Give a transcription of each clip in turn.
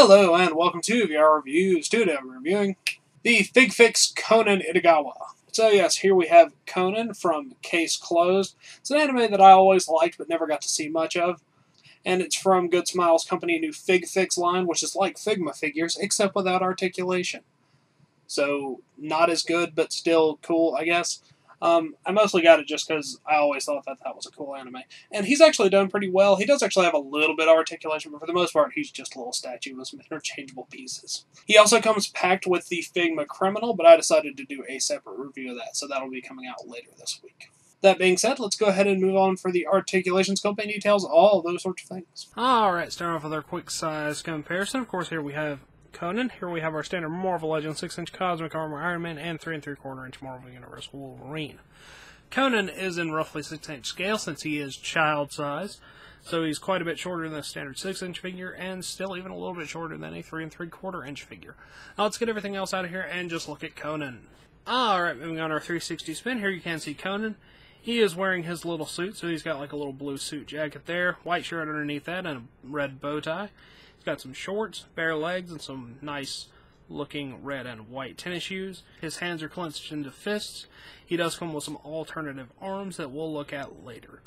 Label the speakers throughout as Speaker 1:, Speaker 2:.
Speaker 1: Hello and welcome to VR Reviews. Today we're reviewing the FigFIX Conan Edogawa. So yes, here we have Conan from Case Closed. It's an anime that I always liked but never got to see much of. And it's from Good Smiles' company new FigFIX line, which is like Figma figures, except without articulation. So not as good, but still cool, I guess. I mostly got it just because I always thought that that was a cool anime. And he's actually done pretty well. He does actually have a little bit of articulation, but for the most part, he's just a little statue with some interchangeable pieces. He also comes packed with the Figma Criminal, but I decided to do a separate review of that, so that'll be coming out later this week. That being said, let's go ahead and move on for the articulation, sculpting details, all those sorts of things. Alright, starting off with our quick size comparison. Of course, here we have Conan. Here we have our standard Marvel Legends 6-inch Cosmic Armor Iron Man and 3 3/4-inch Marvel Universe Wolverine. Conan is in roughly 6-inch scale since he is child size, so he's quite a bit shorter than a standard 6-inch figure and still even a little bit shorter than a 3 3/4-inch figure. Now let's get everything else out of here and just look at Conan. Alright, moving on our 360 spin, here you can see Conan. He is wearing his little suit, so he's got like a little blue suit jacket there, white shirt underneath that, and a red bow tie. He's got some shorts, bare legs, and some nice looking red and white tennis shoes. His hands are clenched into fists. He does come with some alternative arms that we'll look at later.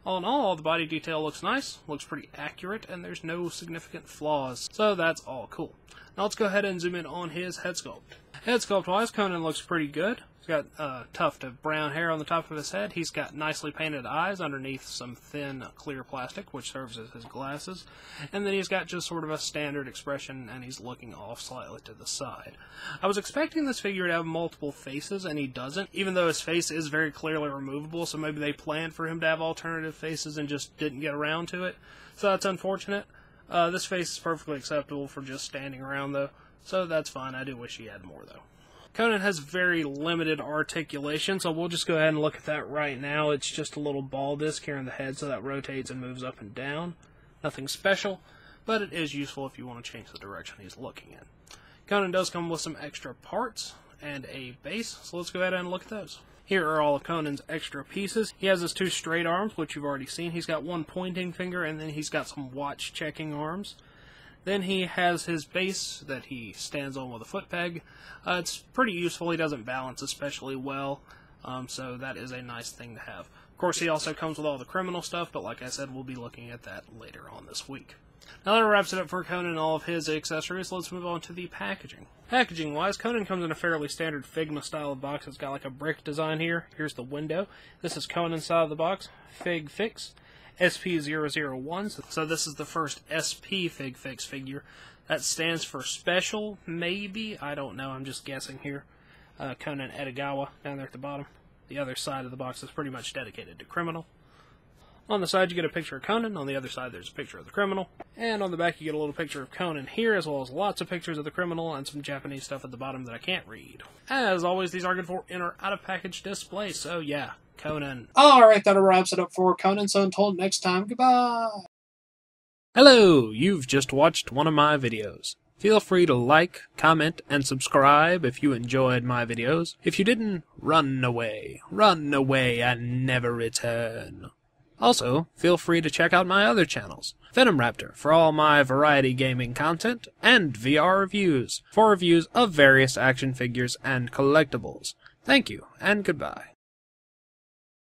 Speaker 1: All in all, the body detail looks nice, looks pretty accurate, and there's no significant flaws, so that's all cool. Now let's go ahead and zoom in on his head sculpt. Head sculpt wise, Conan looks pretty good. He's got a tuft of brown hair on the top of his head. He's got nicely painted eyes underneath some thin, clear plastic, which serves as his glasses. And then he's got just sort of a standard expression, and he's looking off slightly to the side. I was expecting this figure to have multiple faces, and he doesn't, even though his face is very clearly removable, so maybe they planned for him to have alternative faces and just didn't get around to it. So that's unfortunate. This face is perfectly acceptable for just standing around, though, so that's fine. I do wish he had more, though. Conan has very limited articulation, so we'll just go ahead and look at that right now. It's just a little ball disc here in the head, so that rotates and moves up and down. Nothing special, but it is useful if you want to change the direction he's looking in. Conan does come with some extra parts and a base, so let's go ahead and look at those. Here are all of Conan's extra pieces. He has his 2 straight arms, which you've already seen. He's got 1 pointing finger, and then he's got some watch-checking arms. Then he has his base that he stands on with a foot peg. It's pretty useful. He doesn't balance especially well, so that is a nice thing to have. Of course, he also comes with all the criminal stuff, but like I said, we'll be looking at that later on this week. Now that wraps it up for Conan and all of his accessories. Let's move on to the packaging. Packaging-wise, Conan comes in a fairly standard Figma style of box. It's got like a brick design here. Here's the window. This is Conan's side of the box. FigFIX. SP001, so this is the first SP FigFIX figure. That stands for Special, maybe? I don't know, I'm just guessing here. Conan Edogawa, down there at the bottom. The other side of the box is pretty much dedicated to Criminal. On the side you get a picture of Conan, on the other side there's a picture of the Criminal, and on the back you get a little picture of Conan here, as well as lots of pictures of the Criminal and some Japanese stuff at the bottom that I can't read. As always, these are good for in or out of package display, so yeah. Conan. Alright, that wraps it up for Conan, so until next time, goodbye!
Speaker 2: Hello, you've just watched one of my videos. Feel free to like, comment, and subscribe if you enjoyed my videos. If you didn't, run away and never return. Also, feel free to check out my other channels, Venom Raptor for all my variety gaming content, and VR Reviews for reviews of various action figures and collectibles. Thank you, and goodbye.